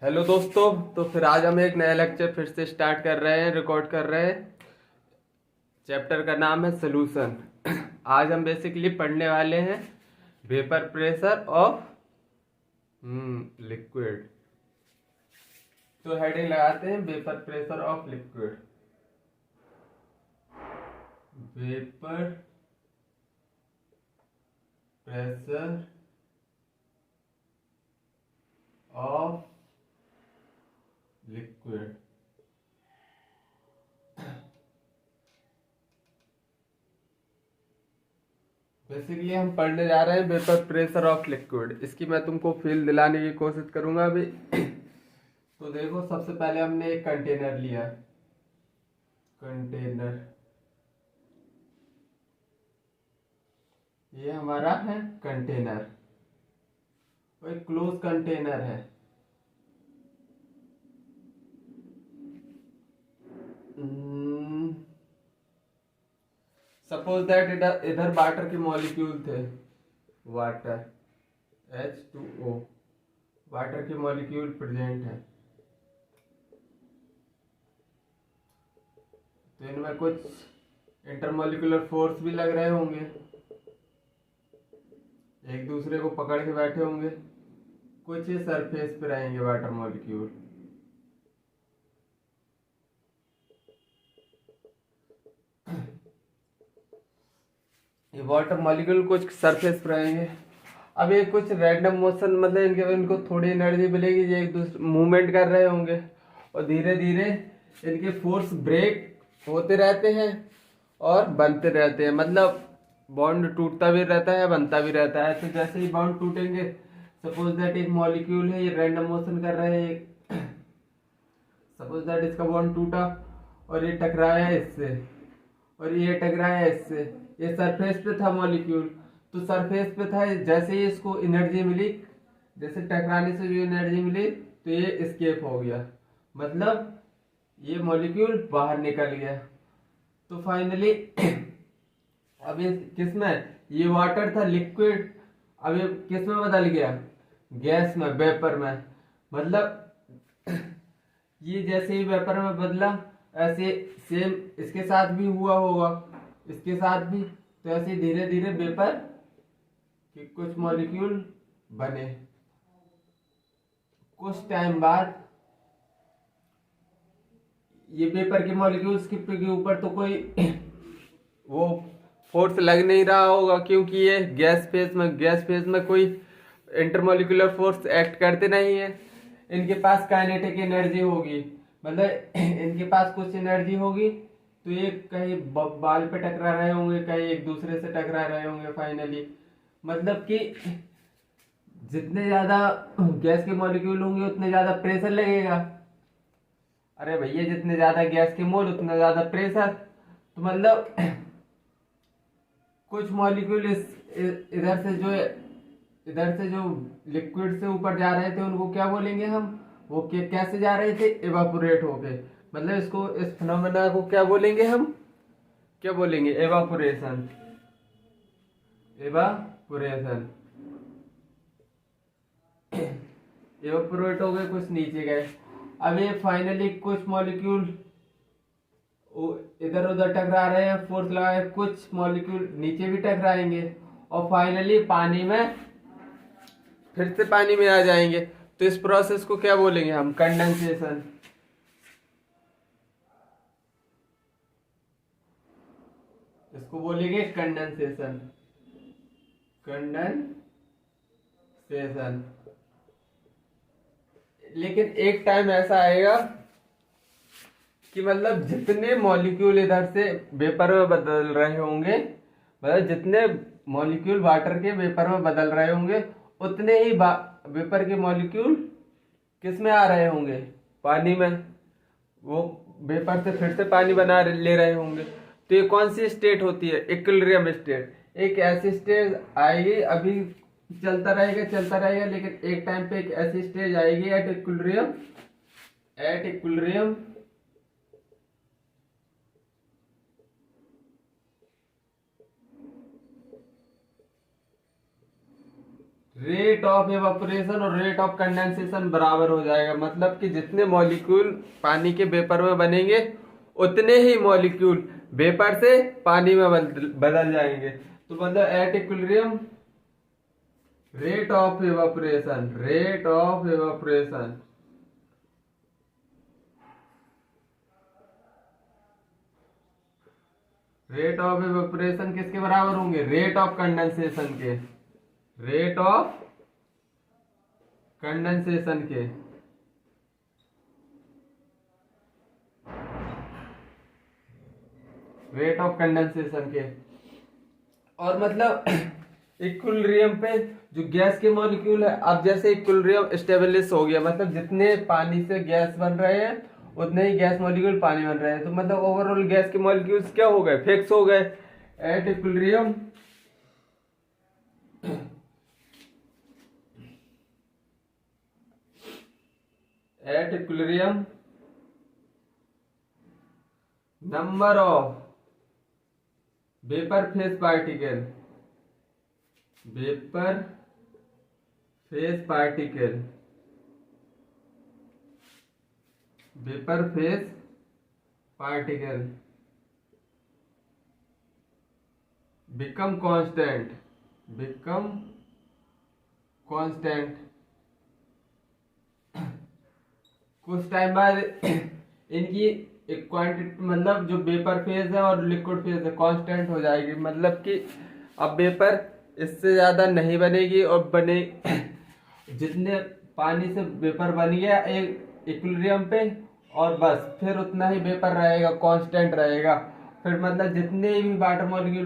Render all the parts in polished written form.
Hello दोस्तों। तो फिर आज हम एक नया लेक्चर फिर से स्टार्ट कर रहे हैं, रिकॉर्ड कर रहे हैं। चैप्टर का नाम है सोल्यूशन। आज हम बेसिकली पढ़ने वाले हैं वेपर प्रेशर ऑफ लिक्विड। तो हेडिंग लगाते हैं vapour pressure of liquid. Vapour pressure of liquid. Basically हम पढ़ने जा रहे हैं वेपर प्रेशर ऑफ लिक्विड। इसकी मैं तुमको फील दिलाने की कोशिश करूंगा अभी। तो देखो, सबसे पहले हमने एक कंटेनर लिया। कंटेनर, ये हमारा है कंटेनर, वो एक क्लोज कंटेनर है। सपोज दैट इधर इधर वाटर के मॉलिक्यूल थे। वाटर H2O, वाटर के मॉलिक्यूल प्रेजेंट है। तो इनमें कुछ इंटरमॉलिक्यूलर फोर्स भी लग रहे होंगे, एक दूसरे को पकड़ के बैठे होंगे। कुछ ये सरफेस पे रहेंगे वाटर मॉलिक्यूल। ये वाटर मॉलिक्यूल कुछ सरफेस पे रहेंगे। अब ये कुछ रैंडम मोशन, मतलब इनको थोड़ी एनर्जी मिलेगी, ये एक दूसरे मूवमेंट कर रहे होंगे और धीरे धीरे इनके फोर्स ब्रेक होते रहते हैं और बनते रहते हैं। मतलब बॉन्ड टूटता भी रहता है, बनता भी रहता है। तो जैसे ही बॉन्ड टूटेंगे, सपोज दैट एक मॉलिक्यूल है, ये रैंडम मोशन कर रहे हैं। सपोज दैट इसका बॉन्ड टूटा और ये टकराया इससे और ये टकराया इससे। ये सरफेस पे था मॉलिक्यूल, तो सरफेस पे था। जैसे ही इसको एनर्जी मिली, जैसे टकराने से जो एनर्जी मिली, तो ये एस्केप हो गया। मतलब ये मॉलिक्यूल बाहर निकल गया। तो फाइनली अब ये किसमें, ये वाटर था लिक्विड, अब ये किसमें बदल गया, गैस में, वेपर में। मतलब ये जैसे ही वेपर में बदला, ऐसे सेम इसके साथ भी हुआ होगा, इसके साथ भी। तो ऐसे धीरे धीरे वेपर के कुछ मॉलिक्यूल बने। कुछ टाइम बाद ये वेपर के मॉलिक्यूल्स के ऊपर तो कोई वो फोर्स लग नहीं रहा होगा, क्योंकि ये गैस फेज में कोई इंटरमोलिकुलर फोर्स एक्ट करते नहीं है। इनके पास काइनेटिक एनर्जी होगी, मतलब इनके पास कुछ एनर्जी होगी। तो ये कहीं बाल पे टकरा रहे होंगे, कहीं एक दूसरे से टकरा रहे होंगे फाइनली। मतलब कि जितने ज्यादा गैस के मॉलिक्यूल होंगे उतने ज्यादा प्रेशर लगेगा। अरे भैया, जितने ज्यादा गैस के मोल उतना ज्यादा प्रेशर। तो मतलब कुछ मॉलिक्यूल इधर से जो लिक्विड से ऊपर जा रहे थे, उनको क्या बोलेंगे हम, वो कैसे जा रहे थे, एवापोरेट होके। मतलब इसको, इस फिनोमेना को क्या बोलेंगे हम, क्या बोलेंगे, एवापोरेशन। एवापोरेशन। एवापोरेट हो गए, कुछ नीचे गए। अब ये फाइनली कुछ मॉलिक्यूल इधर उधर टकरा रहे हैं, फोर्स लगाए, कुछ मॉलिक्यूल नीचे भी टकराएंगे और फाइनली पानी में, फिर से पानी में आ जाएंगे। तो इस प्रोसेस को क्या बोलेंगे हम, कंडेंसेशन। इसको बोलेंगे कंडेंसेशन। कंडेंसेशन। लेकिन एक टाइम ऐसा आएगा कि मतलब जितने मॉलिक्यूल इधर से वेपर में बदल रहे होंगे, मतलब जितने मॉलिक्यूल वाटर के वेपर में बदल रहे होंगे, उतने ही वेपर के मॉलिक्यूल किस में आ रहे होंगे, पानी में। वो वेपर से फिर से पानी बना ले रहे होंगे। तो ये कौन सी स्टेट होती है, इक्विलिब्रियम स्टेट। एक ऐसी स्टेज आएगी, अभी चलता रहेगा, लेकिन एक टाइम पे एक ऐसी स्टेज आएगी at equilibrium rate of evaporation और रेट ऑफ कंडेंसेशन बराबर हो जाएगा, मतलब कि जितने मॉलिक्यूल पानी के वेपर में बनेंगे उतने ही मॉलिक्यूल वेपर से पानी में बदल जाएंगे। तो मतलब at equilibrium rate of evaporation, rate of evaporation rate of evaporation किसके बराबर होंगे? रेट ऑफ कंडेंसेशन के, रेट ऑफ कंडेंसेशन के। रेट ऑफ कंडेंसेशन के। और मतलब इक्विलिब्रियम पे जो गैस के मॉलिक्यूल है, अब जैसे इक्विलिब्रियम स्टेबलिश हो गया, मतलब जितने पानी से गैस बन रहे हैं उतने ही गैस मॉलिक्यूल पानी बन रहे हैं, तो मतलब ओवरऑल गैस के मॉलिक्यूल्स क्या हो गए? फिक्स हो गए। At equilibrium at equilibrium number of vapour phase particle, vapour phase particle, vapour phase particle become constant, become constant। कुछ टाइम बाद इनकी एक क्वांटिटी, मतलब जो वेपर फेज है और लिक्विड फेज है, कांस्टेंट हो जाएगी, मतलब कि अब वेपर इससे ज्यादा नहीं बनेगी और बने जितने पानी से वेपर बन गया एक इक्विलिब्रियम पे, और बस फिर उतना ही वेपर रहेगा, कांस्टेंट रहेगा। फिर मतलब जितने भी वाटर मॉलिक्यूल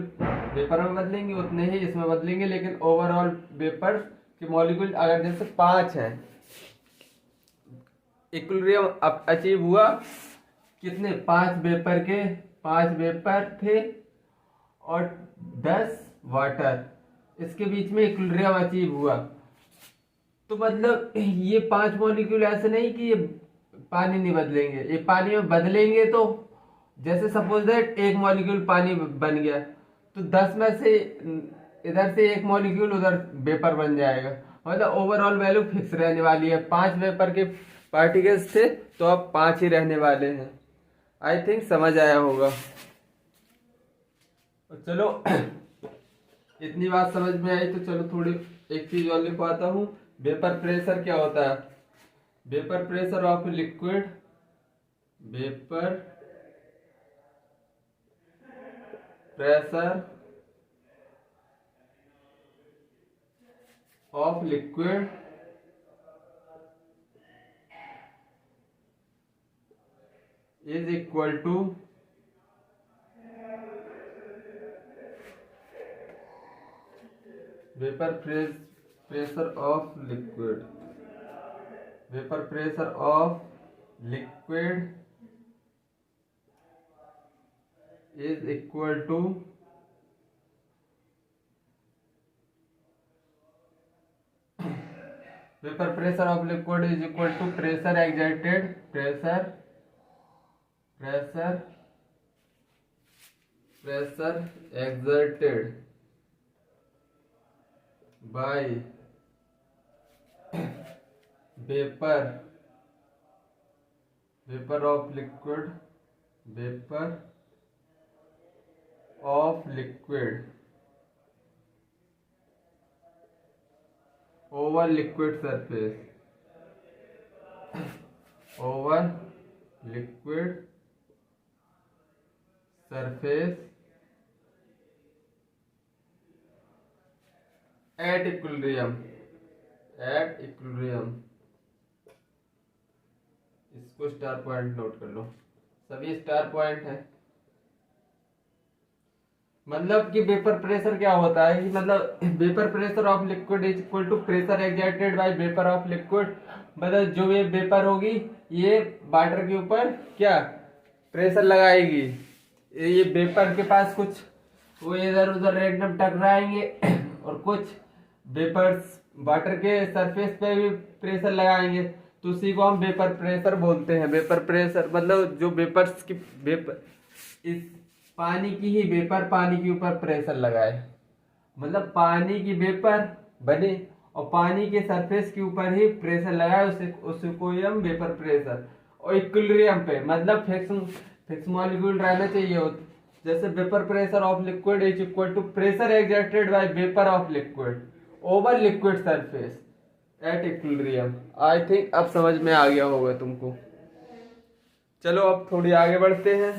वेपर में बदलेंगे उतने ही इसमें बदलेंगे, लेकिन ओवरऑल वेपर के मॉलिक्यूल अगर जैसे 5 है, इक्विलिब्रियम अब अचीव हुआ कितने? 5 वेपर के, 5 वेपर थे और 10 वाटर, इसके बीच में इक्विलिब्रियम अचीव हुआ। तो मतलब ये 5 मॉलिक्यूल ऐसे नहीं कि ये पानी नहीं बदलेंगे, ये पानी में बदलेंगे। तो जैसे सपोज दैट एक मॉलिक्यूल पानी बन गया, तो 10 में से इधर से एक मॉलिक्यूल उधर वेपर बन जाएगा, मतलब ओवरऑल वैल्यू फिक्स रहने वाली है। 5 वेपर के पार्टिकल्स थे तो अब 5 ही रहने वाले हैं। आई थिंक समझ आया होगा। चलो इतनी बात समझ में आई, तो चलो थोड़ी एक चीज और लिखवाता हूँ। वेपर प्रेशर क्या होता है? Vapour pressure of liquid, vapour pressure of liquid is equal to vapor pressure of liquid, vapor pressure of liquid is equal to vapor pressure of liquid is equal to pressure exerted, pressure exerted by vapor of liquid, vapor of liquid over liquid surface, over liquid surface at equilibrium, at equilibrium। इसको star point note कर लो, सभी star point है। मतलब कि vapour pressure क्या होता है कि मतलब vapour pressure of liquid is equal to pressure exerted by vapour of liquid, मतलब जो ये वेपर होगी ये वाटर के ऊपर क्या प्रेशर लगाएगी, ये वेपर के पास कुछ वो इधर उधर रैंडम टकराएंगे और कुछ वेपर्स वाटर के सरफेस पे भी प्रेशर लगाएंगे, तो उसी को हम वेपर प्रेशर बोलते हैं। वेपर प्रेशर मतलब जो वेपर्स की वेपर इस पानी की ही वेपर पानी के ऊपर प्रेशर लगाए, मतलब पानी की वेपर बने और पानी के सरफेस के ऊपर ही प्रेशर लगाए, उसे उसको ही हम वेपर प्रेशर। और इक्विलिब्रियम पे मतलब फिक्स मॉलिक्यूल रहना चाहिए। जैसे vapour pressure of liquid is equal to pressure exerted by vapour of liquid over liquid surface at equilibrium. I think अब समझ में आ गया होगा तुमको। चलो अब थोड़ी आगे बढ़ते हैं।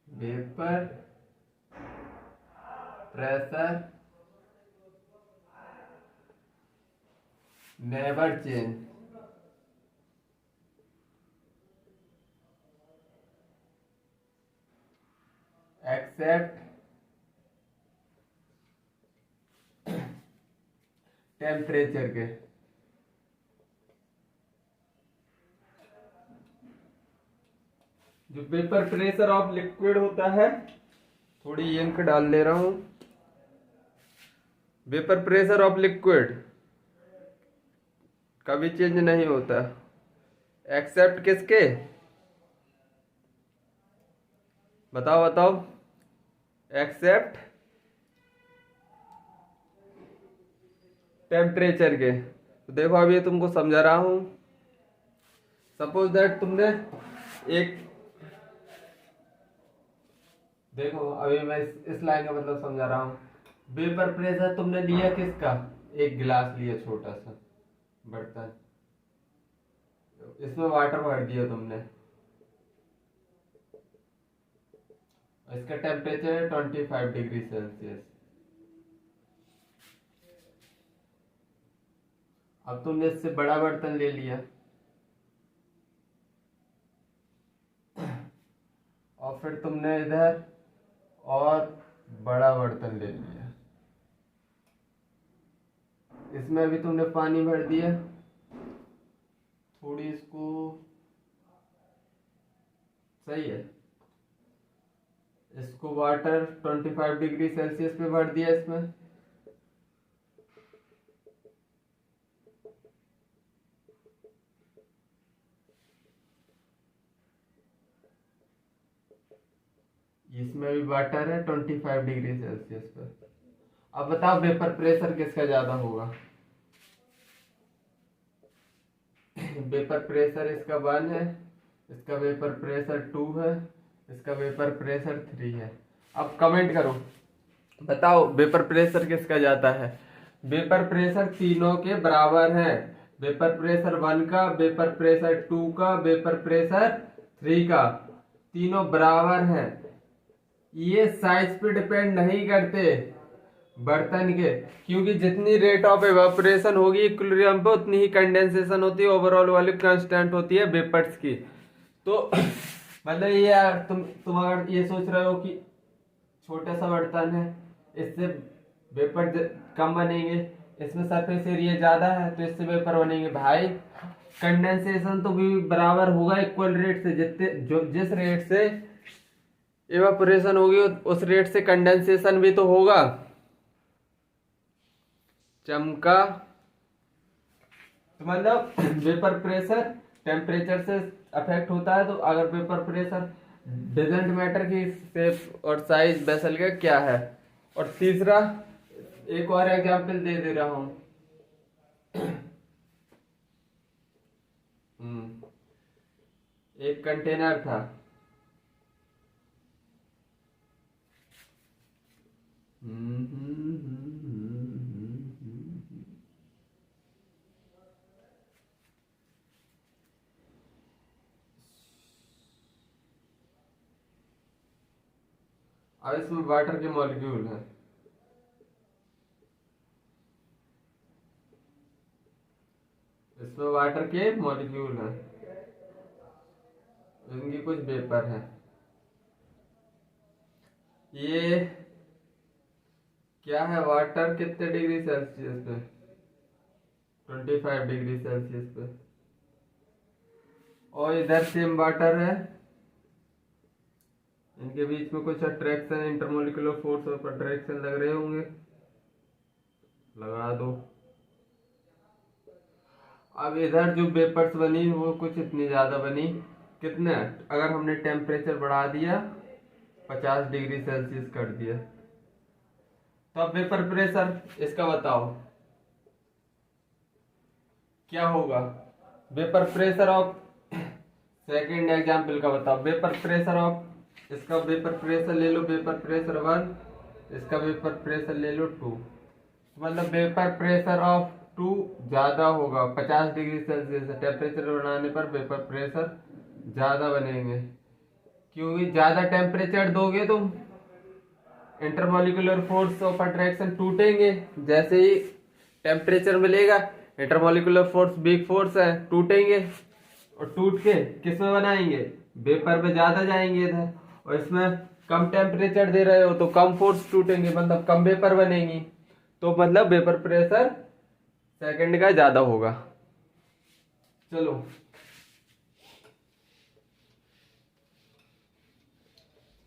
Vapour pressure never change. Except temperature के। जो वेपर प्रेशर ऑफ लिक्विड होता है, थोड़ी इंक डाल ले रहा हूं। वेपर प्रेशर ऑफ लिक्विड कभी चेंज नहीं होता, एक्सेप्ट किसके, बताओ बताओ, एक्सेप्ट टेम्परेचर के। तो देखो अभी तुमको समझा रहा हूं। सपोज दैट तुमने एक, देखो अभी मैं इस लाइन का मतलब समझा रहा हूँ। वेपर प्रेशर तुमने लिया किसका, एक गिलास लिया छोटा सा बर्तन, इसमें वाटर भर दिया तुमने, इसका टेम्परेचर है 25 डिग्री सेल्सियस। अब तुमने इससे बड़ा बर्तन ले लिया और फिर तुमने इधर और बड़ा बर्तन ले लिया, इसमें भी तुमने पानी भर दिया, थोड़ी इसको, सही है, इसको वाटर 25 डिग्री सेल्सियस पे भर दिया इसमें। इसमें भी वाटर है 25 डिग्री सेल्सियस पर। अब बताओ वेपर प्रेशर किसका ज्यादा होगा। वेपर प्रेशर इसका 1 है, इसका वेपर प्रेशर 2 है, इसका वेपर प्रेशर 3 है। अब कमेंट करो, बताओ वेपर प्रेशर किसका ज्यादा है। वेपर प्रेशर तीनों के बराबर है, वेपर प्रेशर 1 का, वेपर प्रेशर 2 का, वेपर प्रेशर 3 का, तीनों बराबर है। ये साइज पे डिपेंड नहीं करते बर्तन के, क्योंकि जितनी रेट ऑफ एवापोरेशन होगी इक्विलिब्रियम पे उतनी ही कंडेंसेशन होती है, ओवरऑल वॉल्यूम कांस्टेंट होती है वेपर्स की। तो मतलब ये यार तुम अगर ये सोच रहे हो कि छोटा सा बर्तन है, इससे वेपर कम बनेंगे, इसमें सरफेस एरिया ज्यादा है तो इससे वेपर बनेंगे, भाई कंडेंसेशन तो भी बराबर होगा इक्वल रेट से। जितने जिस रेट से इवापोरेशन होगी उस रेट से कंडेंसेशन भी तो होगा। चमका, तो मतलब वेपर प्रेशर टेम्परेचर से अफेक्ट होता है। तो अगर वेपर प्रेशर डजंट मैटर की शेप और साइज वेसल का क्या है। और तीसरा एक और एग्जांपल दे रहा हूं। एक कंटेनर था, अब इसमें वाटर के मॉलिक्यूल है, इसमें वाटर के मॉलिक्यूल है, इनकी कुछ वेपर है। ये क्या है, वाटर कितने डिग्री सेल्सियस पे, 25 डिग्री सेल्सियस पे, और इधर सेम वाटर है, इनके बीच में कुछ अट्रैक्शन, इंटरमोलिकुलर फोर्स और अट्रैक्शन लग रहे होंगे, लगा दो। अब इधर जो वेपर्स बनी वो कुछ इतनी ज़्यादा बनी, कितने, अगर हमने टेम्परेचर बढ़ा दिया 50 डिग्री सेल्सियस कर दिया, तो अब वेपर प्रेशर इसका बताओ क्या होगा। Vapour pressure of, second example का बताओ, वेपर प्रेशर ऑफ, इसका वेपर प्रेशर ले लो, वेपर प्रेशर 1, इसका वेपर प्रेशर ले लो 2, मतलब वेपर प्रेशर ऑफ 2 ज्यादा होगा, 50 डिग्री सेल्सियस टेम्परेचर बढ़ाने पर वेपर प्रेशर ज्यादा बनेंगे, क्योंकि ज्यादा टेम्परेचर दोगे तुम इंटरमोलिकुलर फोर्स ऑफ अट्रैक्शन टूटेंगे, जैसे ही टेम्परेचर मिलेगा इंटरमोलिकुलर फोर्स वीक फोर्स है, टूटेंगे और टूट के किस में बनाएंगे, वेपर पे ज्यादा जाएंगे इधर, और इसमें कम टेम्परेचर दे रहे हो तो कम फोर्स टूटेंगे, मतलब कम वेपर बनेगी, तो मतलब वेपर प्रेशर सेकंड का ज्यादा होगा। चलो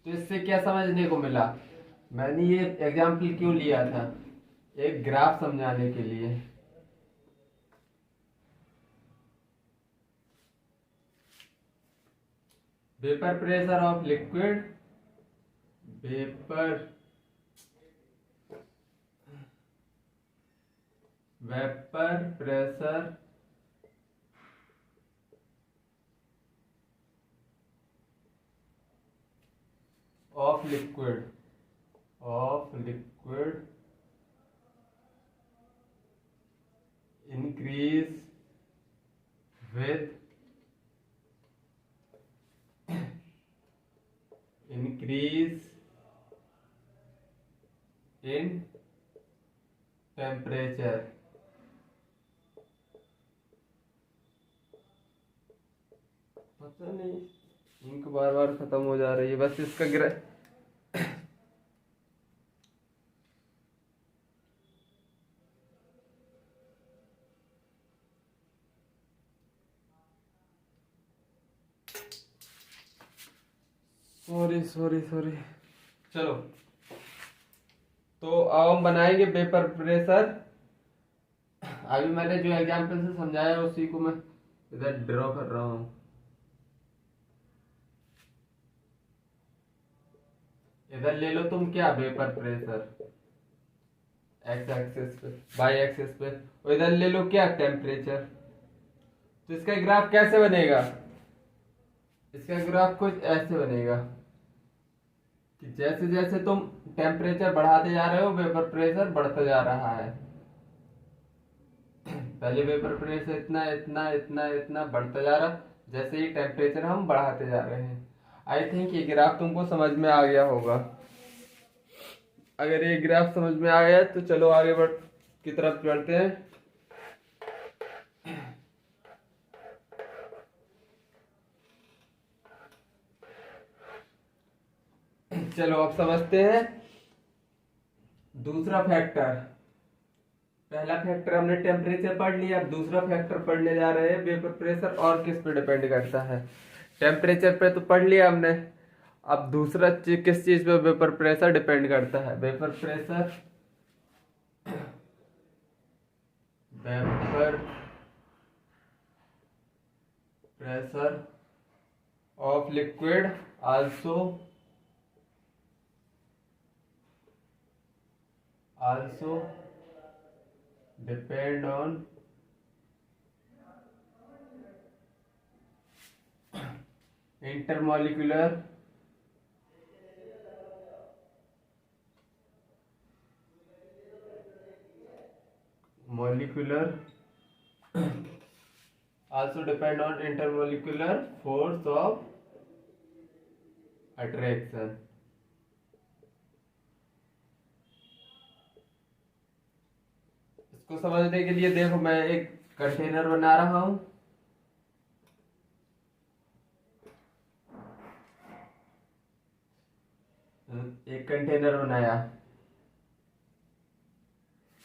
तो इससे क्या समझने को मिला, मैंने ये एग्जाम्पल क्यों लिया था, एक ग्राफ समझाने के लिए। Vapour pressure of liquid, vapour vapour pressure of liquid increase with increase in temperature। पता नहीं इंक बार बार खत्म हो जा रही है, बस इसका सॉरी। चलो तो अब हम बनाएंगे वेपर प्रेशर, अभी मैंने जो एग्जाम्पल से समझाया उसी को मैं इधर ड्रॉ कर रहा हूं। इधर ले लो तुम क्या, वेपर प्रेशर एक्स एक्सिस पे, वाई एक्सिस पे, और इधर ले लो क्या, टेम्परेचर। तो इसका ग्राफ कैसे बनेगा, इसका ग्राफ कुछ ऐसे बनेगा कि जैसे जैसे तुम टेम्परेचर बढ़ाते जा रहे हो वेपर प्रेशर बढ़ता जा रहा है, पहले वेपर प्रेशर इतना इतना इतना इतना बढ़ता जा रहा, जैसे ही टेम्परेचर हम बढ़ाते जा रहे हैं। आई थिंक ये ग्राफ तुमको समझ में आ गया होगा, अगर ये ग्राफ समझ में आ गया तो चलो आगे बढ़ की तरफ बढ़ते हैं। चलो अब समझते हैं दूसरा फैक्टर। पहला फैक्टर हमने टेम्परेचर पढ़ लिया, अब दूसरा फैक्टर पढ़ने जा रहे हैं वेपर प्रेशर, और किस पे डिपेंड करता है, टेम्परेचर पे तो पढ़ लिया हमने, अब दूसरा किस चीज पे वेपर प्रेशर डिपेंड करता है, vapour pressure of liquid also depend on intermolecular also depend on intermolecular force of attraction। इसको समझने के लिए देखो मैं एक कंटेनर बना रहा हूं, एक कंटेनर बनाया,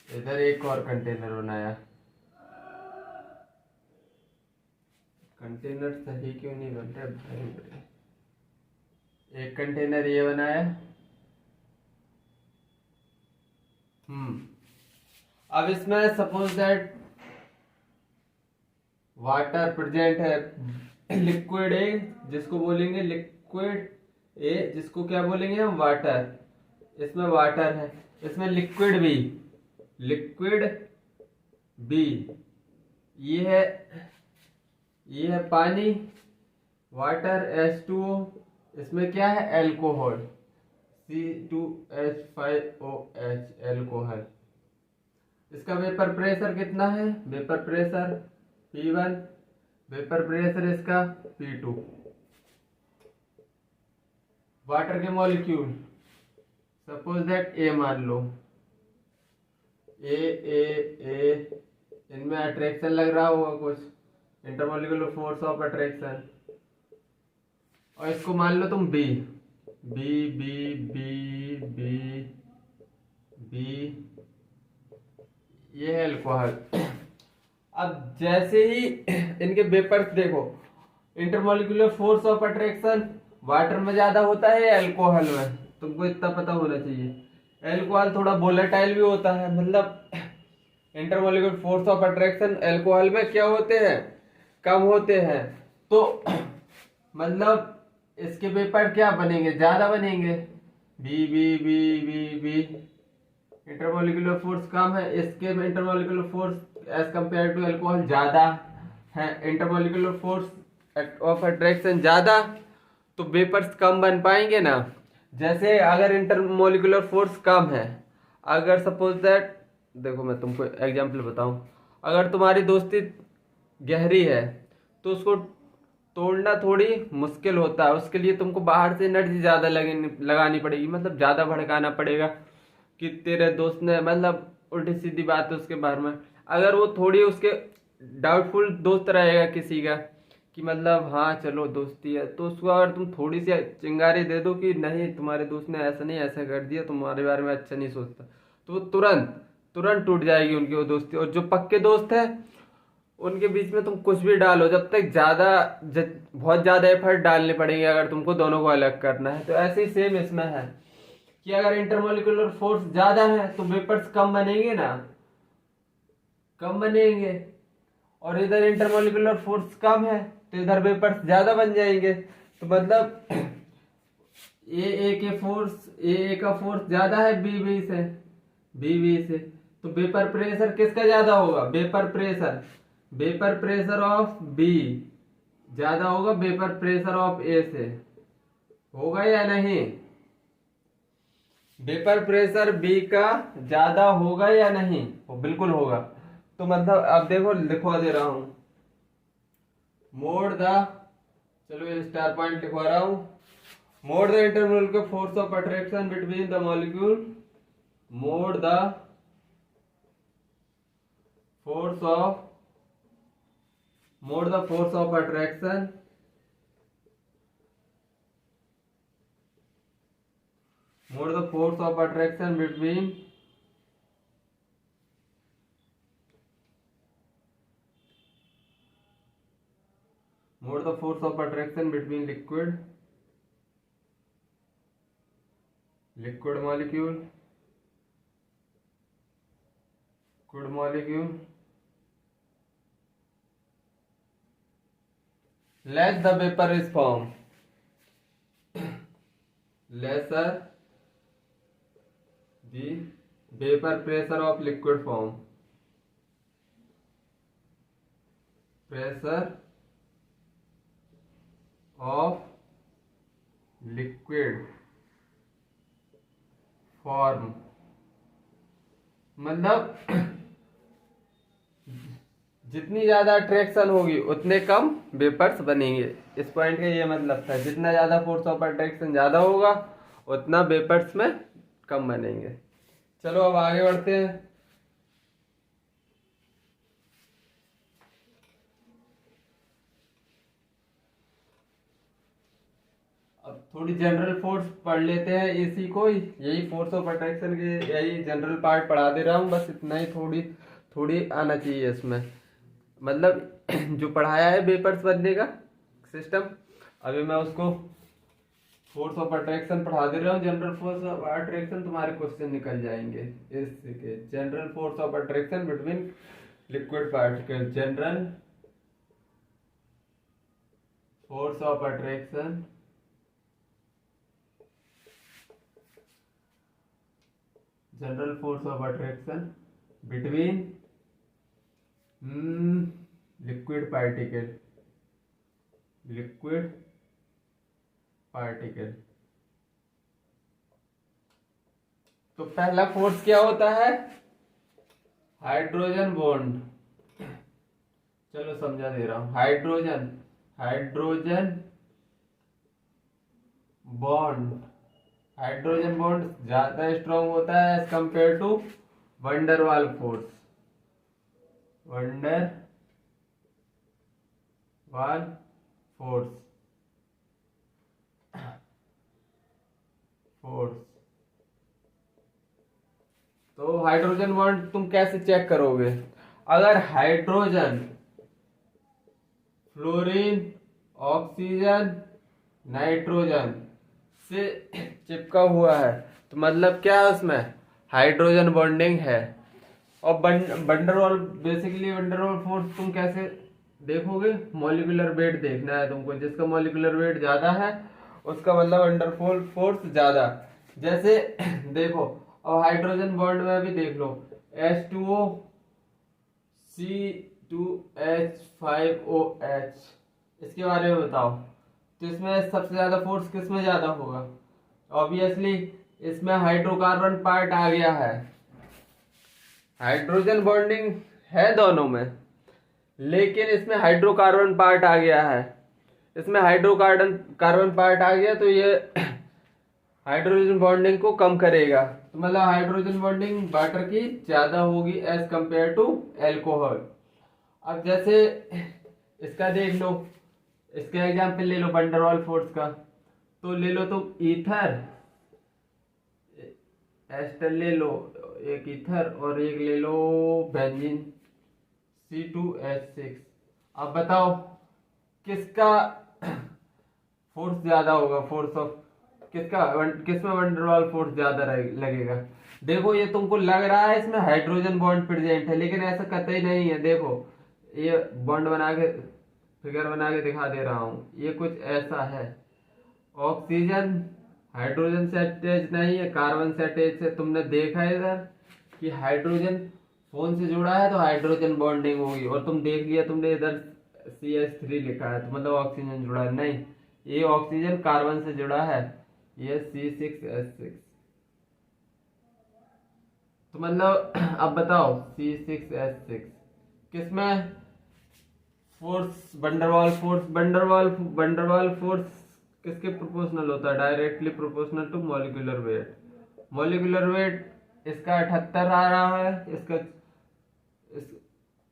इधर एक और कंटेनर बनाया, कंटेनर सही क्यों नहीं बन रहा भाई, एक कंटेनर ये बनाया, अब इसमें सपोज दैट वाटर प्रेजेंट है। लिक्विड ए जिसको बोलेंगे लिक्विड ए, जिसको क्या बोलेंगे हम वाटर, इसमें वाटर है। इसमें लिक्विड बी, लिक्विड बी ये है पानी, वाटर H2O। इसमें क्या है एल्कोहल C2H5OH एल्कोहल। इसका वेपर प्रेशर कितना है, vapour pressure P1, vapour pressure इसका P2। वाटर के मॉलिक्यूल सपोज दैट ए मान लो, ए इनमें अट्रैक्शन लग रहा होगा कुछ, इंटरमॉलिक्यूलर फोर्स ऑफ अट्रैक्शन। और इसको मान लो तुम B, B B B B B ये है अल्कोहल। अब जैसे ही इनके वेपर्स देखो, intermolecular force of attraction water में ज्यादा होता है या अल्कोहल में, तुमको इतना पता होना चाहिए। अल्कोहल थोड़ा वोलेटाइल भी होता है, मतलब intermolecular force of attraction alcohol में क्या होते हैं, कम होते हैं। तो मतलब इसके वेपर क्या बनेंगे, ज्यादा बनेंगे। B B B B B intermolecular force कम है, इसके intermolecular force as compare to alcohol ज्यादा है, इंटरमॉलिक्यूलर फोर्स ऑफ अट्रैक्शन ज्यादा, तो वेपर्स कम बन पाएंगे ना। जैसे अगर इंटरमॉलिक्यूलर फोर्स कम है, अगर सपोज दैट देखो मैं तुमको एग्जांपल बताऊं, अगर तुम्हारी दोस्ती गहरी है तो उसको तोड़ना थोड़ी मुश्किल होता है, उसके लिए तुमको बाहर से एनर्जी ज्यादा लगानी पड़ेगी, मतलब ज्यादा भड़काना पड़ेगा कि तेरे दोस्त ने, मतलब उल्टी सीधी बात है उसके बारे में। अगर वो थोड़ी उसके डाउटफुल दोस्त रहेगा किसी का कि मतलब हाँ चलो दोस्ती है, तो उसको अगर तुम थोड़ी सी चिंगारी दे दो कि नहीं तुम्हारे दोस्त ने ऐसा नहीं ऐसा कर दिया, तुम्हारे बारे में अच्छा नहीं सोचता, तो वो तुरंत तुरंत टूट जाएगी उनकी वो दोस्ती। और जो पक्के दोस्त है उनके बीच में तुम कुछ भी डालो, जब तक बहुत ज्यादा एफर्ट डालने पड़ेंगे अगर तुमको दोनों को अलग करना है। तो ऐसे ही सेम इसमें है कि अगर इंटरमॉलिक्यूलर फोर्स ज्यादा है तो वेपर्स कम बनेंगे ना, कम बनेंगे। और इधर इंटरमॉलिक्यूलर फोर्स कम है तो इधर वेपर्स ज्यादा बन जाएंगे। तो मतलब ए का फोर्स ज्यादा है बी से, तो वेपर प्रेशर किसका ज्यादा होगा, वेपर प्रेशर ऑफ बी ज्यादा होगा वेपर प्रेशर ऑफ ए से, होगा या नहीं। वेपर प्रेशर बी का ज्यादा होगा या नहीं, बिल्कुल होगा। तो मतलब अब देखो लिखवा दे रहा हूं, चलो ये स्टार पॉइंट लिखवा रहा हूं, mode the intermolecular force of attraction between the molecule, mode the force of attraction between liquid molecule less the vapor is formed, lesser the vapor pressure of liquid form, pressure of liquid form, मतलब जितनी ज्यादा attraction होगी उतने कम vapours बनेंगे। इस point का ये मतलब था, जितना ज्यादा फोर्स ऑफ अट्रैक्शन ज्यादा होगा उतना वेपर्स में कम बनेंगे। चलो अब आगे बढ़ते हैं। अब थोड़ी जनरल फोर्स पढ़ लेते हैं इसी को, यही फोर्स ऑफ अट्रैक्शन के यही जनरल पार्ट पढ़ा दे रहा हूँ, बस इतना ही थोड़ी आना चाहिए इसमें। मतलब जो पढ़ाया है वेपर्स बनने का सिस्टम, अभी मैं उसको फोर्स ऑफ अट्रैक्शन पढ़ा दे रहा हूँ। जनरल फोर्स ऑफ अट्रैक्शन तुम्हारे क्वेश्चन निकल जाएंगे इसके, general force of attraction between liquid particle, general force of attraction general force of attraction between liquid particle। तो पहला फोर्स क्या होता है? Hydrogen bond. चलो समझा दे रहा हूं। हाइड्रोजन बॉन्ड ज्यादा स्ट्रॉन्ग होता है as compare to van der Waals force. Force. तो हाइड्रोजन बॉन्ड तुम कैसे चेक करोगे? अगर हाइड्रोजन फ्लोरीन ऑक्सीजन नाइट्रोजन से चिपका हुआ है तो मतलब क्या है, उसमें हाइड्रोजन बॉन्डिंग है। और वंडरवॉल फोर्स तुम कैसे देखोगे? मॉलिक्यूलर वेट देखना है तुमको। जिसका मॉलिक्यूलर वेट ज्यादा है उसका मतलब वंडरवॉल फोर्स ज्यादा। जैसे देखो, और हाइड्रोजन बॉन्ड में भी देख लो, H2O C2H5OH, इसके बारे में बताओ। तो इसमें सबसे ज्यादा फोर्स किस में ज्यादा होगा? ऑब्वियसली इसमें हाइड्रोकार्बन पार्ट आ गया है। हाइड्रोजन बॉन्डिंग है दोनों में, लेकिन इसमें हाइड्रोकार्बन पार्ट आ गया है। इसमें कार्बन पार्ट आ गया तो ये हाइड्रोजन बॉन्डिंग को कम करेगा। तो मतलब हाइड्रोजन बॉन्डिंग वाटर की ज्यादा होगी एज कंपेयर टू एल्कोहल। अब जैसे इसका देख लो, इसका एग्जांपल ले लो वंडरवॉल फोर्स का। तो ले लो तुम ईथर, एस्टर ले लो, एक ईथर और एक ले लो बेंजीन C2H6। अब बताओ किसका फोर्स ज्यादा होगा? किसमें वंडरवॉल फोर्स ज्यादा लगेगा? देखो ये तुमको लग रहा है इसमें हाइड्रोजन बॉन्ड प्रेजेंट है, लेकिन ऐसा कतई नहीं है। देखो ये बॉन्ड बना के फिगर बना के दिखा दे रहा हूं, ये कुछ ऐसा है। ऑक्सीजन हाइड्रोजन से अटैच नहीं है, कार्बन से अटैच है। तुमने देखा है इधर कि हाइड्रोजन फोन से जुड़ा है तो हाइड्रोजन बॉन्डिंग होगी, और तुम देख लिया तुमने इधर CH3 लिखा है तो मतलब ऑक्सीजन जुड़ा है। नहीं, ये ऑक्सीजन कार्बन से जुड़ा है, ये C6H6। तो मतलब अब बताओ C6H6 किसमें फोर्स? वंडरवॉल फोर्स किसके प्रोपोर्शनल होता है? Directly proportional to molecular weight. Molecular weight इसका 78 आ रहा है, इस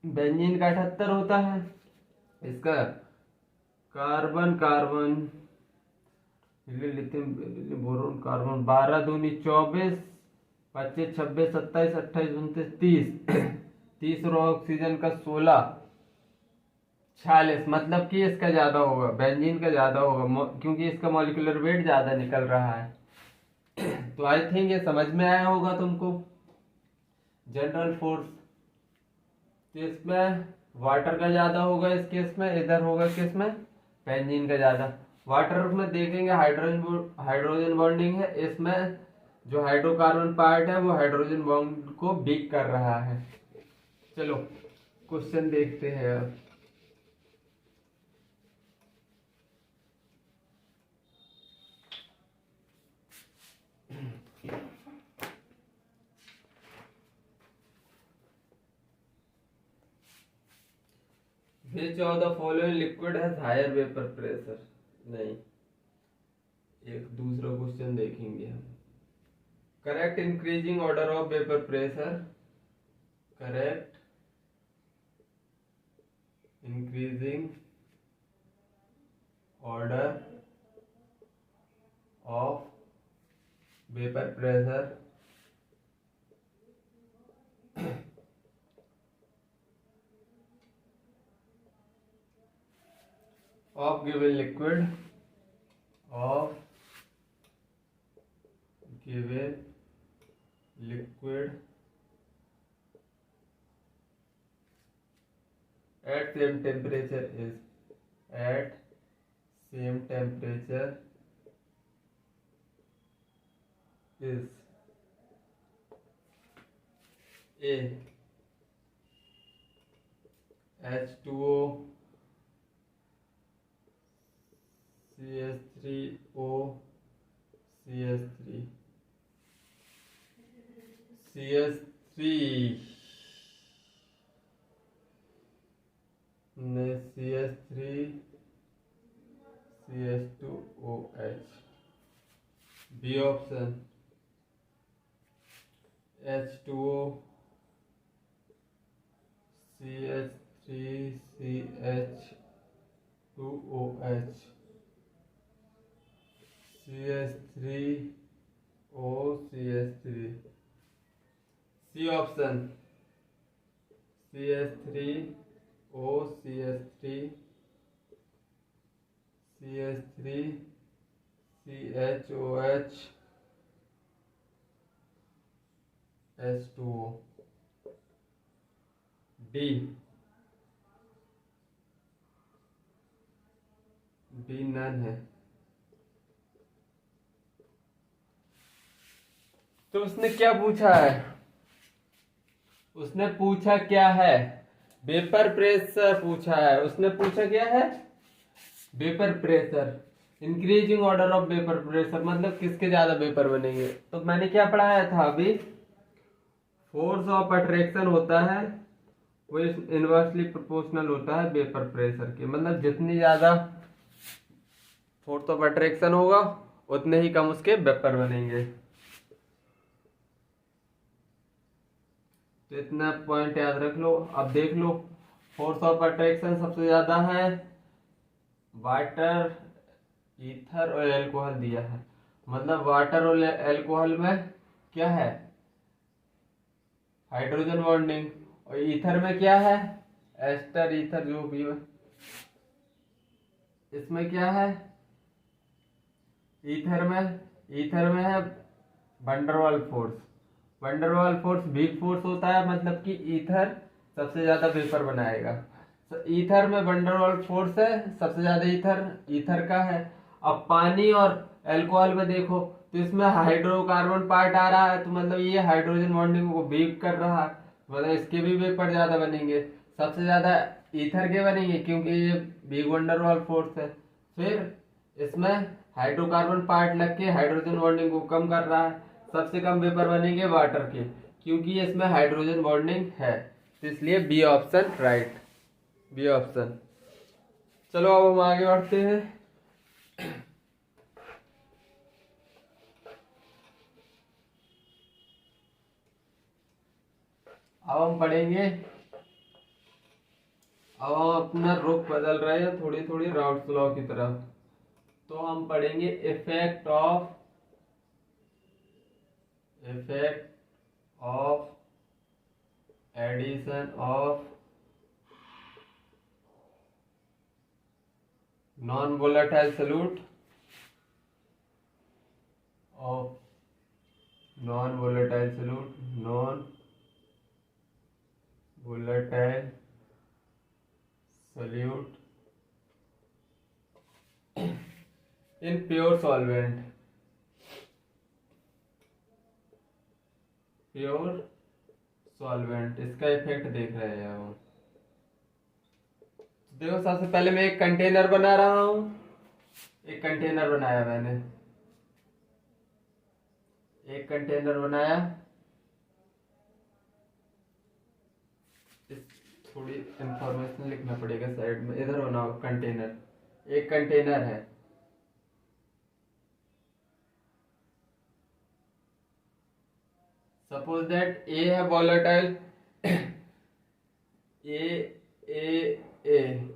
बेंजीन का 78 होता है, इसका कार्बन लिथियम बोरोन कार्बन 12 दूनी 24, 25 26 27 28 29 30 और ऑक्सीजन का 16 46। मतलब कि इसका ज्यादा होगा, बेंजीन का ज्यादा होगा, क्योंकि इसका मॉलिक्यूलर वेट ज्यादा निकल रहा है। तो आई थिंक ये समझ में आया होगा तुमको। जनरल फोर्स इसमें वाटर का ज्यादा होगा, इस केस में इधर होगा किसमें? बेंजीन का ज्यादा। वाटर में देखेंगे हाइड्रोजन बॉन्डिंग है, इसमें जो हाइड्रोकार्बन पार्ट है वो हाइड्रोजन बॉन्ड को वीक कर रहा है। चलो क्वेश्चन देखते हैं अब। Which of the following liquid has higher vapor pressure? नहीं, एक दूसरा क्वेश्चन देखेंगे हम। Correct increasing order of vapour pressure. Correct increasing order of vapour pressure of given liquid at same temperature is at same temperature is A H2O CH3O CH3 CH3 CH3 CH2OH B option H2O CH3 CH2OH CH3O CH3 C option CH3O CH3 CH3 CHOH H2O D none है। तो उसने क्या पूछा है? उसने पूछा क्या है? वेपर प्रेशर पूछा है। उसने पूछा क्या है? Vapour pressure. Increasing order of vapour pressure मतलब किसके ज्यादा वेपर बनेंगे। तो मैंने क्या पढ़ाया था अभी? फोर्स ऑफ अट्रैक्शन होता है वो इनवर्सली प्रोपोर्शनल होता है वेपर प्रेशर के। मतलब जितनी ज्यादा फोर्स ऑफ अट्रैक्शन होगा उतने ही कम उसके वेपर बनेंगे। तो इतना पॉइंट याद रख लो। अब देख लो, फोर्स ऑफ अट्रैक्शन सबसे ज्यादा है वाटर, ईथर और एल्कोहल दिया है। मतलब वाटर और एल्कोहल में क्या है? Hydrogen bonding. और ईथर में क्या है? एस्टर ईथर जो भी है। इसमें क्या है? ईथर में है van der Waals force. Van der Waals force weak force होता है, मतलब कि ईथर सबसे ज्यादा वेपर बनाएगा। तो ईथर में वंडरवाल फोर्स है, सबसे ज्यादा ईथर का है। अब पानी और अल्कोहल में देखो तो इसमें हाइड्रोकार्बन पार्ट आ रहा है, तो मतलब ये हाइड्रोजन बॉन्डिंग को वीक कर रहा है, मतलब इसके भी वेपर ज्यादा बनेंगे। सबसे ज्यादा ईथर के बनेंगे क्योंकि ये वीक वंडरवाल फोर्स है। फिर इसमें हाइड्रोकार्बन पार्ट लग के हाइड्रोजन बॉन्डिंग को कम कर रहा है। सबसे कम वेपर बनेंगे वाटर के क्योंकि इसमें हाइड्रोजन बॉन्डिंग है। तो इसलिए B option right, B option. चलो अब हम आगे बढ़ते हैं। अब हम पढ़ेंगे, अब हम अपना रुख बदल रहे हैं थोड़ी थोड़ी राउट्स लॉ की तरफ। तो हम पढ़ेंगे effect of addition of non volatile solute non volatile solute in pure solvent. इसका इफेक्ट देख रहे हैं हम। देखो सबसे पहले मैं एक कंटेनर बना रहा हूं। एक कंटेनर बनाया मैंने, एक कंटेनर बनाया। थोड़ी इंफॉर्मेशन लिखना पड़ेगा साइड में। इधर बनाओ कंटेनर, एक कंटेनर है। सपोज दैट ए है वॉलेटाइल, ए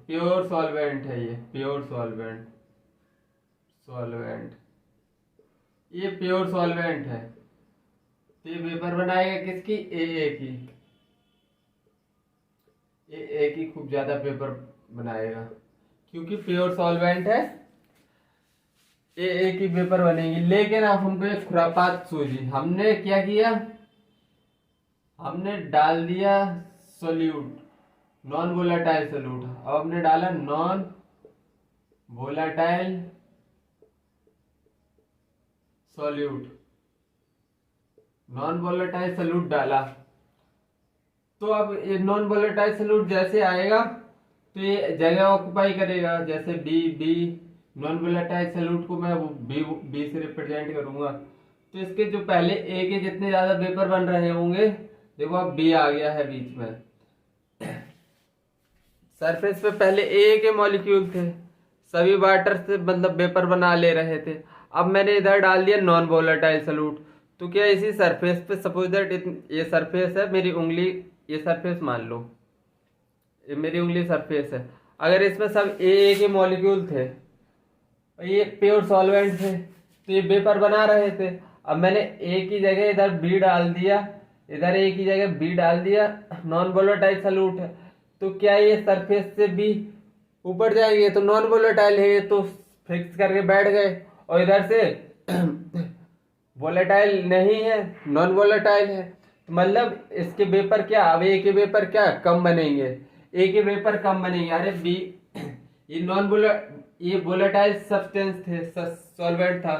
प्योर सॉल्वेंट है। ये प्योर सॉल्वेंट ये प्योर सॉल्वेंट है। तो ये वेपर बनाएगा किसकी? ए की। ए की खूब ज्यादा वेपर बनाएगा क्योंकि प्योर सॉल्वेंट है। ए की वेपर बनेगी। लेकिन अब हमको एक खुरापात सूझी। हमने क्या किया? हमने डाल दिया सोल्यूट, नॉन वोलेटाइल सोल्यूट। अब हमने डाला non volatile solute, non volatile solute डाला। तो अब ये नॉन वोलेटाइल सॉल्यूट जैसे आएगा तो ये जगह ऑक्युपाई करेगा, जैसे B B non volatile solute को मैं बी बी से रिप्रेजेंट करूंगा। तो इसके जो पहले ए के जितने ज्यादा वेपर बन रहे होंगे, देखो अब बी आ गया है बीच में। सरफेस पे पहले ए के मॉलिक्यूल थे, सभी वाटर से मतलब वेपर बना ले रहे थे। अब मैंने इधर डाल दिया नॉन वोलेटाइल सॉल्यूट। तो क्या इसी सरफेस पे सपोज दैट ये सरफेस है, मेरी उंगली ये सरफेस मान लो, ये मेरी उंगली सरफेस है। अगर इसमें सब ए के मॉलिक्यूल थे, ये प्योर सॉल्वेंट थे, तो ये वेपर बना रहे थे। अब मैंने ए की जगह इधर बी डाल दिया, इधर ए की जगह बी डाल दिया, नॉन वोलेटाइल सॉल्यूट है। तो क्या ये सरफेस से भी ऊपर जाएंगे? तो नॉन वोलेटाइल है, तो फिक्स करके बैठ गए। और इधर से वोलेटाइल नहीं है, नॉन वोलेटाइल है, तो मतलब इसके वेपर क्या, अब ए के वेपर क्या कम बनेंगे, ए के वेपर कम बनेंगे। अरे बी ये ये वोलेटाइल सब्सटेंस थे, सॉल्वेंट था,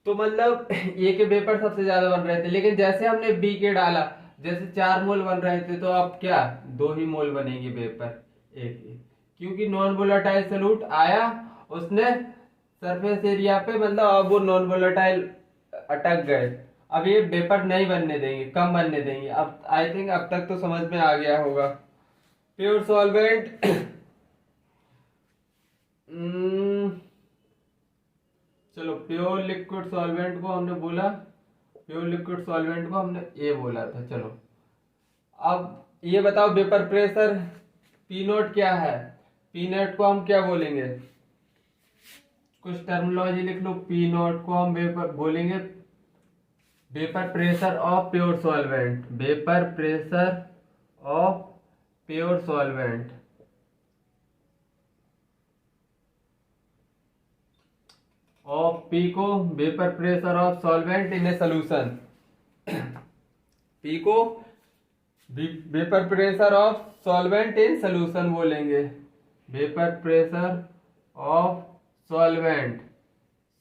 तो मतलब ए के वेपर सबसे ज्यादा बन रहे थे। लेकिन जैसे हमने बी के डाला, जैसे 4 मोल बन रहे थे, तो अब क्या 2 ही मोल बनेंगे वेपर ए के, क्योंकि नॉन वोलेटाइल सॉल्यूट आया, उसने सरफेस एरिया पे, मतलब अब वो नॉन वोलेटाइल अटक गए। अब ये वेपर नहीं बनने देंगे, कम बनने देंगे। अब आई थिंक अब तक तो समझ में आ गया होगा। प्योर सॉल्वेंट चलो प्योर लिक्विड सॉल्वेंट को हमने बोला, प्योर लिक्विड सॉल्वेंट को हमने ए बोला था। चलो अब ये बताओ वेपर प्रेशर पी नोट क्या है? पी नोट को हम क्या बोलेंगे? कुछ टर्मिनोलॉजी लिख लो। पी नोट को हम वेपर बोलेंगे vapour pressure of pure solvent, vapour pressure of pure solvent. Of P को vapour pressure of solvent in a solution, P को vapour pressure of solvent in solution बोलेंगे, vapour pressure of solvent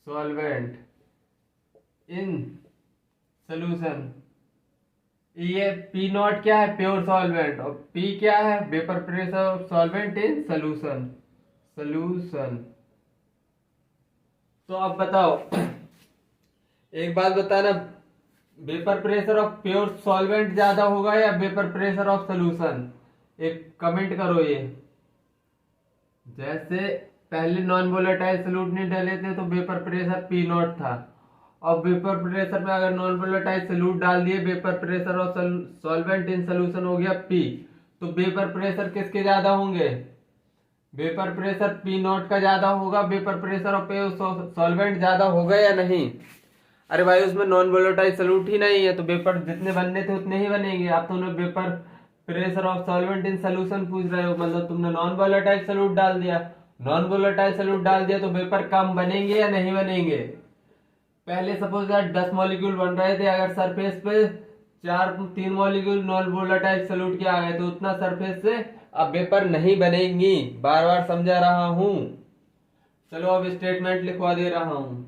solvent in solution. ये P naught क्या है? Pure solvent. और P क्या है? Vapour pressure of solvent in solution solution. तो अब बताओ एक बात बताना, vapour pressure of pure solvent ज्यादा होगा या वेपर प्रेशर ऑफ सोल्यूशन? एक कमेंट करो। ये जैसे पहले नॉन वोलेटाइल सॉल्यूट नहीं डाले थे तो वेपर प्रेशर पी नॉट था, अब वेपर प्रेशर में अगर नॉन वोलेटाइल सॉल्यूट डाल दिए, vapour pressure of solvent in solution हो गया पी। तो वेपर प्रेशर किसके ज्यादा होंगे? वेपर प्रेशर पी नॉट का ज्यादा होगा, वेपर प्रेशर ऑफ सॉल्वेंट ज्यादा होगा या नहीं? अरे भाई उसमें नॉन वोलेटाइल सॉल्यूट ही नहीं है, तो वेपर जितने बनने थे उतने ही बनेंगे। आप तुमने vapour pressure of solvent in solution पूछ रहे हो, मतलब तुमने नॉन वोलेटाइल सॉल्यूट डाल दिया। नॉन वोलेटाइल सॉल्यूट डाल दिया तो वेपर कम बनेंगे या नहीं बनेंगे? पहले सपोज दैट 10 मॉलिक्यूल बन रहे थे, अगर सरफेस पे 3 मॉलिक्यूल नॉन वोलेटाइल सॉल्यूट के आ गए तो उतना सरफेस से अब वेपर नहीं बनेंगी। बार बार समझा रहा हूं। चलो अब स्टेटमेंट लिखवा दे रहा हूं।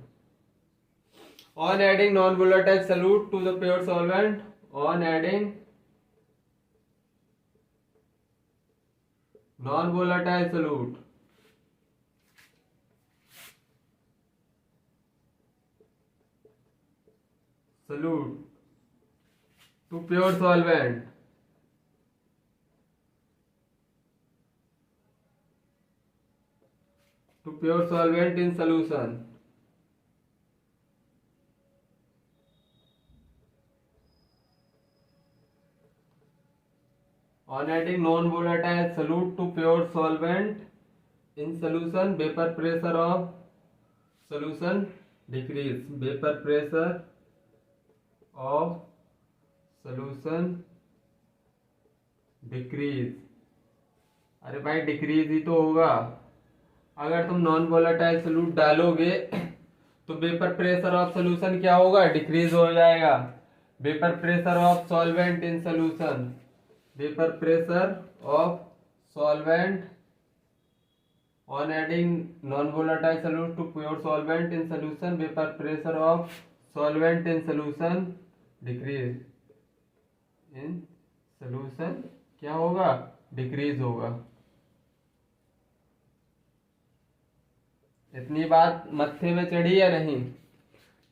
On adding non volatile solute to the pure solvent, on adding non volatile solute to pure solvent, to pure solvent in solution, on adding non-volatile solute to pure solvent in solution, vapor pressure of solution decrease, vapor pressure of solution decrease. अरे भाई decrease ही तो होगा, अगर तुम non volatile solute डालोगे तो vapour pressure of solution क्या होगा? डिक्रीज हो जाएगा। Vapour pressure of solvent in solution, vapour pressure of solvent on adding non volatile solute to pure solvent in solution vapour pressure of solvent in solution decrease in solution क्या होगा, decrease होगा। इतनी बात मत्थे में चढ़ी या नहीं?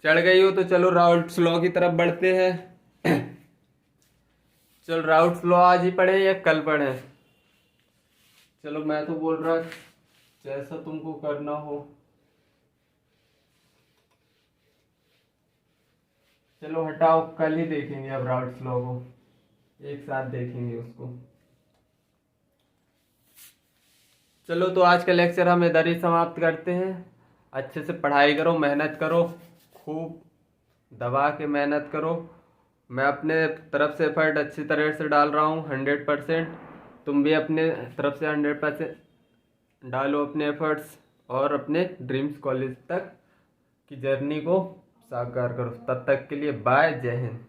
चढ़ गई हो तो चलो राउल्ट्स लॉ की तरफ बढ़ते हैं। चलो राउल्ट्स लॉ आज ही पढ़े या कल पढ़े? चलो मैं तो बोल रहा जैसा तुमको करना हो। चलो हटाओ, कल ही देखेंगे अब राउल्ट्स लॉ को, एक साथ देखेंगे उसको। चलो तो आज का लेक्चर हम इधर ही समाप्त करते हैं। अच्छे से पढ़ाई करो, मेहनत करो, खूब दबा के मेहनत करो। मैं अपने तरफ से एफर्ट अच्छी तरह से डाल रहा हूँ 100%। तुम भी अपने तरफ से 100% डालो अपने एफर्ट्स और अपने ड्रीम्स कॉलेज तक की जर्नी को साकार करो। तब तक के लिए बाय, जय हिंद।